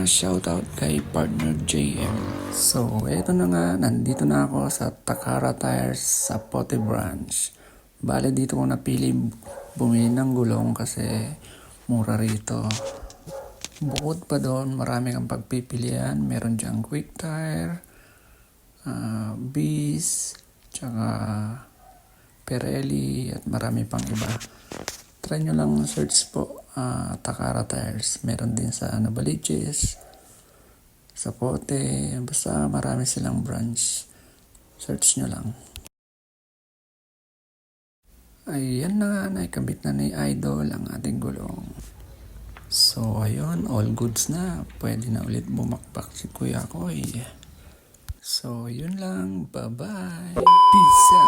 shoutout kay partner JM. So, eto na nga, nandito na ako sa Takara Tires sa Pote Branch. Bale, dito ko napili bumili ng gulong kasi mura rito. Bukod pa doon, marami kang pagpipilian. Meron diyang Quick Tire, Bis, tsaka Pirelli at marami pang iba. Try nyo lang search po Takara Tires. Meron din sa Novaliches, sa Pote, basta marami silang branch. Search nyo lang. Ayan na nga, naikabit na ni Idol ang ating gulong. So ayun, all goods na. Pwede na ulit bumakbak si Kuya Koy. So yun lang, bye bye. Peace out.